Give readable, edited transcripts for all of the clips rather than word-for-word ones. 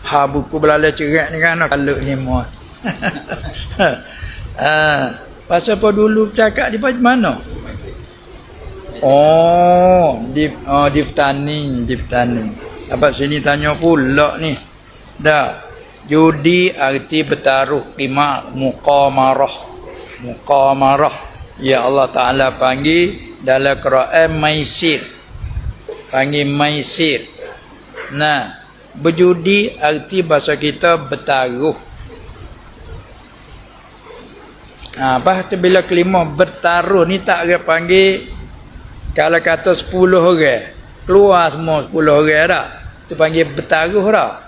Ha buku belala cerak ni kan kalau ni mo. Pasal apa dulu cakap di mana? Di petani. Apa sini tanya pula ni. Dah. Judi arti bertaruh qimar muqamarah. Ya Allah Taala panggil dalam Quran maisir. Panggil maisir. Nah, berjudi arti bahasa kita bertaruh. Apa tu bila kelima bertaruh ni tak ada panggil kalau kata 10 orang keluar semua 10 orang dah. Tu panggil bertaruh dah.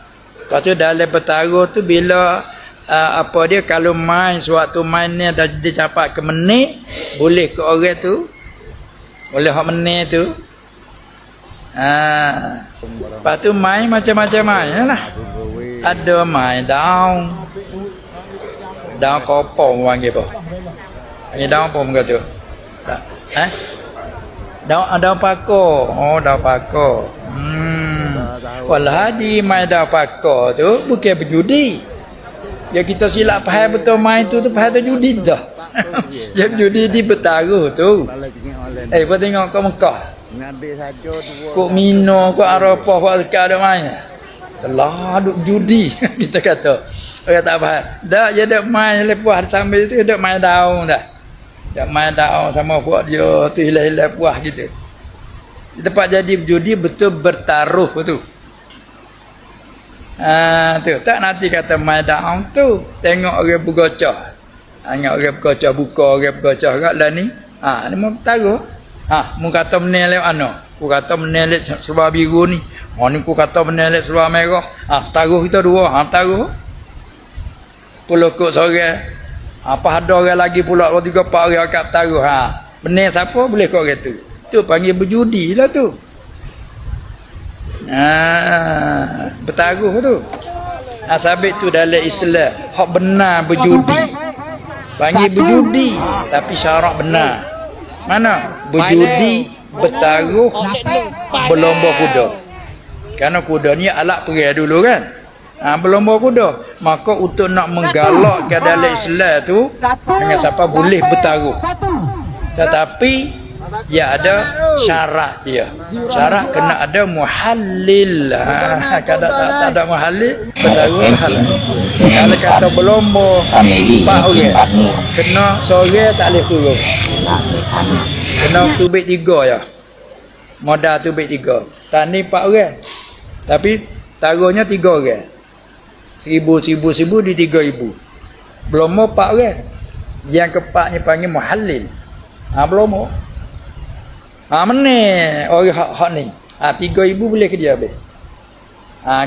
Lepas tu dalam bertaruh tu bila apa dia kalau main suatu main ni dah dicapai ke menit boleh ke orang tu boleh hak menit tu. Lepas tu main macam-macam main lah. Ada main daun kopong panggil apa? Panggil daun apa muka tu? Daun pakar. Oh, daun pakar. Walah di main daun pakar tu bukan berjudi. Ya kita silap faham betul main tu faham tu judi dah. Ya judi di bertaruh tu. Kau tengok kat Mekah. Kok Mino, kok Arafah, kok dekat ada main. Telah duk judi kita kata. Orang tak faham. Dak je dak main lepas sambil tu dak main daun dah. Dak main daun sama buat dia tu hilang-hilang puas gitu. Di tempat jadi judi betul bertaruh betul. Tu tak nanti kata main daun tu tengok orang bergocah. Tengok orang bergocah buka orang bergocah kat lah ni. Ni mau bertaruh. Mu kata menelek ano. Ku kata menelek seluar biru ni. Ni ku kata menelek seluar merah. Taruh kita dua. Taruh. Pulukuk seorang. Apa ada orang lagi pula 3-4 orang kat taruh. Benar siapa boleh kau orang tu. Tu panggil berjudi lah tu. Bertaruh tu. Sabit tu dalam Islam hak benar berjudi. Panggil berjudi tapi syarat benar. Mana? Berjudi, bertaruh, berlomba kuda. Kerana kuda ni alat perang dulu kan. Berlomba kuda. Maka untuk nak menggalakkan dalam Islam tu dengan siapa boleh bertaruh. Tetapi dia ada syarat dia. Syarat kena ada muhallil. Kalau tak ada muhallil bertaruh halal. Kalau kata berlomba 4 orang kena seorang tak boleh turun. Kena tubik 3 ya. Modal tubik 3. Tani 4 orang. Tapi taruhnya 3 orang. 1000 di 3000. Berlomba 4 orang. Yang keempatnya panggil muhallil. Berlomba. Menang orang hak ni. 3000 boleh ke dia habis.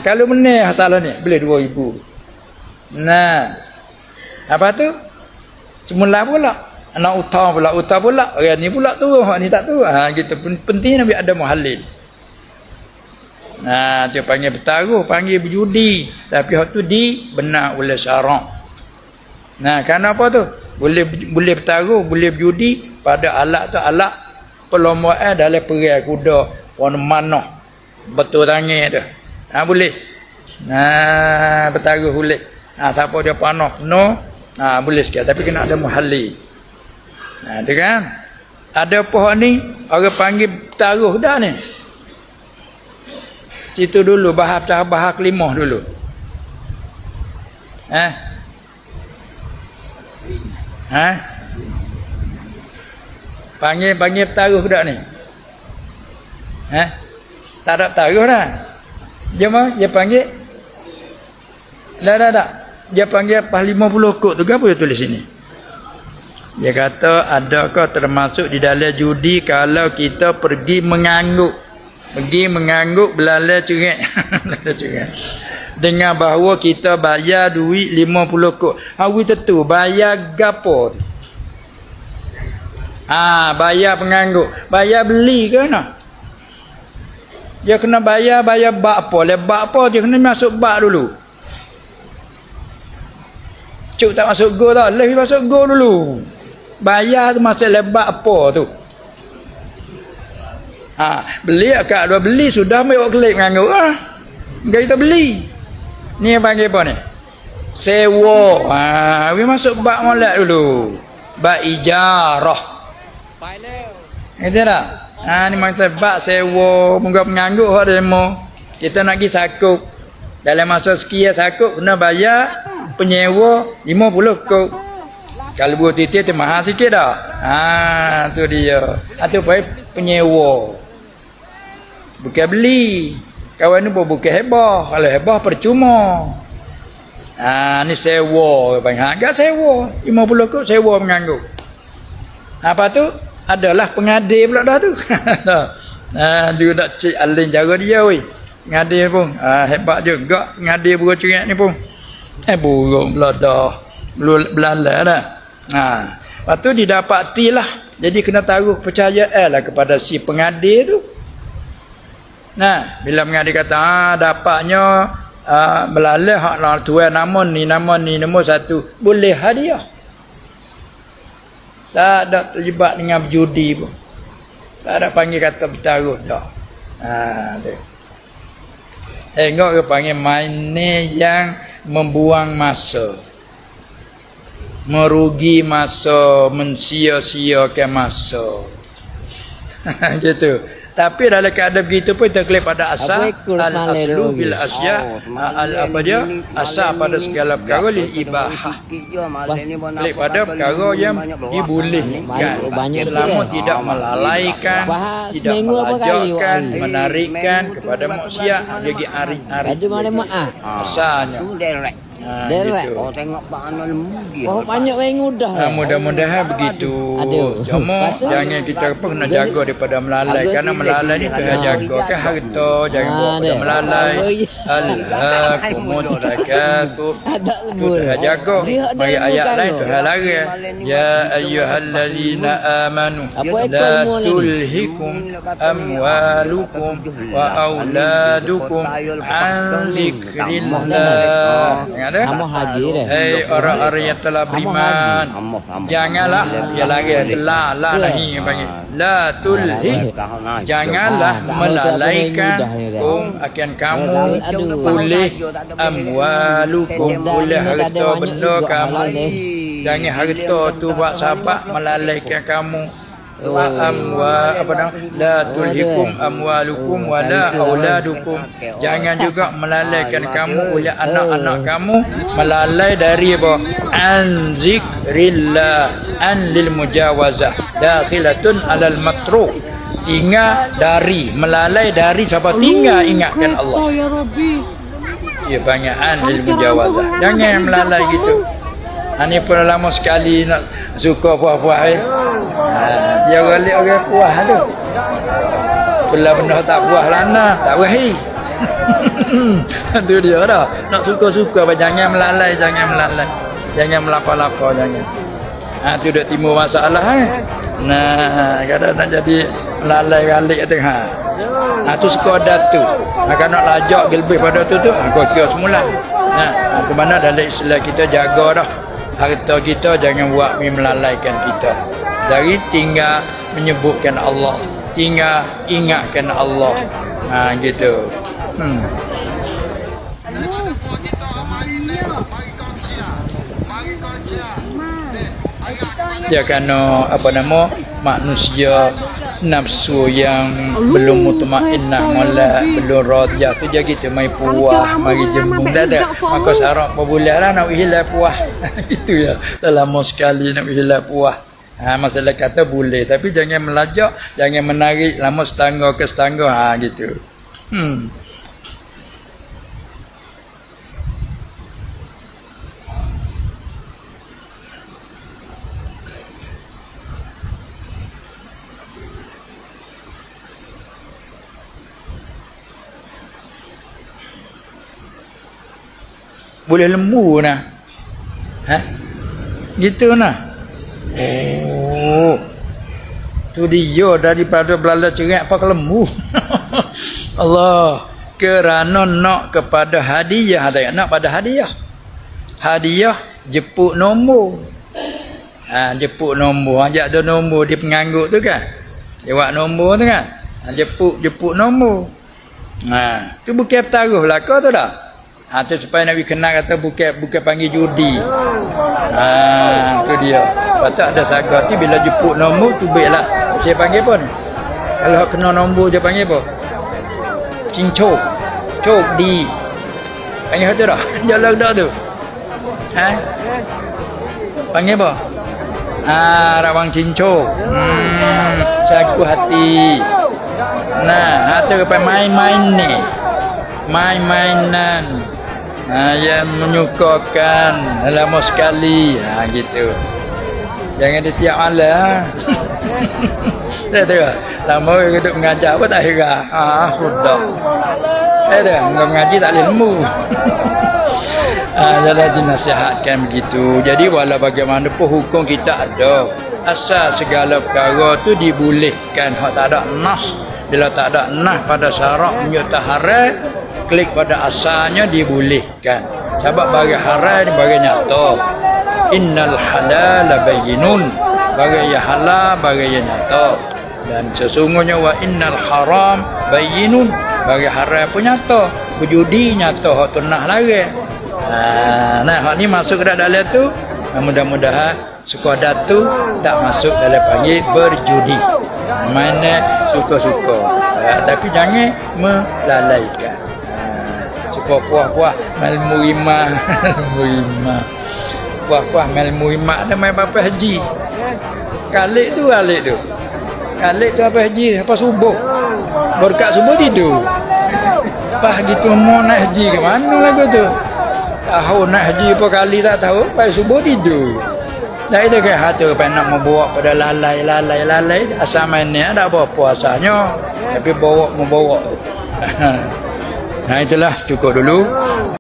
Kalau menang salah ni boleh 2000. Nah. Apa tu? Semula pula nak utang pula. Orang ni pula turun, hak ni tak turun. Gitu penting Nabi ada muhallil. Dia panggil bertaruh, panggil berjudi. Tapi hak tu benar oleh syarak. Kerana apa tu? Boleh bertaruh, boleh berjudi pada alat tu alat perlombaan dalam perang kuda warna manah betul tangan tu. Boleh. Bertaruh boleh. Siapa dia panah no, boleh sikit tapi kena ada muhallil. Tu kan. Ada pohon ni orang panggil bertaruh dah ni. Situ dulu bahas kelimah dulu. Panggil bertaruh dak ni. Tak ada bertaruh dah. Dia panggil dah. Dia panggil pas 50 kok tu apa dia tulis sini? Dia kata adakah termasuk di dalam judi kalau kita pergi mengangguk belala cerak. Dengan bahawa kita bayar duit 50 kok. Hari tentu bayar gapo? Bayar pengangguk. Bayar beli ke mana? Dia kena bayar bak apa? Bak apa dia kena masuk bak dulu. Cuk tak masuk go tak? Lebih masuk go dulu. Bayar tu masuk lebak apa tu? Beli akak dua beli sudah mai awak klik mengangguk. Kita beli. Ni panggil apa ni? Sewa. We masuk bab molek dulu. Bab ijarah. Ngerti tak? Ni maksud bab sewa, mungkin penganggur hak demo. Kita nak pergi sakuk. Dalam masa sekian sakuk kena bayar penyewa 50 kop. Kalau buat titik tu mahal sikit dah. Tu dia. Tu penyewa. Bukan beli. Kawan ni pun bukan hebah. Kalau hebah percuma. Ni sewa. Agak sewa. 50 kop sewa penganggur. Apa tu? Adalah pengadil pula dah tu. Dia nak cek alin cara dia weh. Pengadil pun. Hebat juga pengadil buruk cerak ni pun. Buruk pula dah. Belalai dah. Lepas tu didapatilah. Jadi kena taruh percayaan lah kepada si pengadil tu. Bila pengadil kata dapatnya melalui hak lah tuan nama ni nombor 1, boleh hadiah. Tak ada terlibat dengan berjudi pun. Tak ada panggil kata bertaruh dah. Tu. Tengok ke panggil main ni yang membuang masa. Merugi masa, mensia-siakan masa. Gitu. Tapi dalam keadaan begitu pun kita klik pada asal al-aslu bil asya apa dia? Asal pada segala perkara lil ibahah. Klik pada perkara yang dibolehkan selama tidak melalaikan, tidak melajarkan, menarikkan kepada maksiat, jadi ari-ari. Asalnya. Gitu. Oh tengok bana lembu dia. Oh banyak yang mudah. Mudah-mudahan begitu. Cuma jangan kita pun nak jaga daripada melalai kerana melalai ni Tuhan jaga kan harta jangan buat pada melalai. Alhaakumut takatsur. Tuhan jaga. Bagi ayat lain Tuhan larang. Ya ayyuhallazina amanu la tulhikum amwalukum wa auladukum an zikrillah. Hei orang-orang yang telah beriman, janganlah dia lagi la nahi panggil la tulhi, janganlah melalaikan akan kamu oleh amwalukum, oleh harta benda kamu. Jangan harta tu buat sabab melalaikan kamu. Wa la tulhikum amwalukum wala auladukum, jangan juga melalaikan kamu oleh anak-anak kamu, melalai dari apa? An zikrillah, an lil mujawazah dakhilatun alal matruk, tinggal dari, melalai dari siapa tinggal ingatkan Allah. Ya banyak an lil mujawazah, jangan melalai gitu. Ini pun lama sekali nak suka puas-puas dia balik orang puas tu. Pula benda tak puas lana, tak wahi. Tu dia dah. Nak suka-suka jangan melalai, jangan melalai. Jangan melapa-lapa jangan. Tu dah timbul masalah kadang nak jadi melalai galik tengah. Tu sekadar tu. Kalau nak lajak lebih pada tu kau kira semula. Ke mana dalam Islam kita jaga dah. Harta kita jangan buat melalaikan kita. Dari tinggal menyebutkan Allah, tinggal ingatkan Allah. Gitu. Dia kerana manusia nafsu yang belum mutmainnah molek, belum radiyah tu dia gitu mai puas, mari jembung dah ada. Maka syarat berbulan nak hilang puas. Itu ya. Dalam sekali nak hilang puas. Masalah kata boleh tapi jangan melajak, jangan menarik lama setangga ke setangga gitu. Boleh lembu nah. Gitu nah. Tu dia daripada belala cerak pakai lembu. Allah, kerana nak kepada hadiah, ada nak pada hadiah. Hadiah jemput nombor. Jemput nombor, ajak ada nombor di penganggut tu kan. Jawab nombor tu kan. Jemput nombor. Tu bukan bertaruh belaka tu dah. Tu supaya Nabi kenal kata bukan panggil judi. Tu dia. Patut ada saga tu bila jemput nombor tu baiklah. Saya panggil pun. Kalau kena nombor je panggil apa? Cincok. Cok di. Panggil tu dah. Jalan dah tu. Panggil apa? Rawang cincok. Sagu hati. Nah, tu main-main ni. Main-mainan. Yang menyukakan lama sekali. Gitu. Jangan dia tiap malam. Dah tu. Lama duduk mengajar apa tak heran. Sudah. Dah mengaji tak boleh nemu. Jalan dinasihatkan begitu. Jadi walau bagaimanapun hukum kita ada. Asal segala perkara tu dibolehkan. Hak tak ada nas. Bila tak ada nas pada syarak menyerta haram, klik pada asalnya dibolehkan. Sebab bagi haram bagi nyata. Innal halala bayyinun. Bagi yang halal bagi yang nyata. Dan sesungguhnya wa innal haram bayyinun. Bagi haram pun nyata. Berjudi nyata hak tu nah lari. Hak ni masuk ke dalam tu. Mudah-mudahan sekadar tu tak masuk dalam panggil berjudi. Mana suka-suka. Tapi jangan melalaikan. Suka puas-puas malmuimah. Puas-puas malmuimah ada main apa haji. Kalik tu. Kalik tu apa haji? Apa subuh? Berkat subuh tidur. Pas gitu mau nak haji ke mana lagu tu? Tahu nak haji apa kali tak tahu. Pas subuh tidur. Dah itu ke hati nak membawa pada lalai. Asal main ni ada apa-apa asalnya. Tapi membawa. Nah itulah cukup dulu.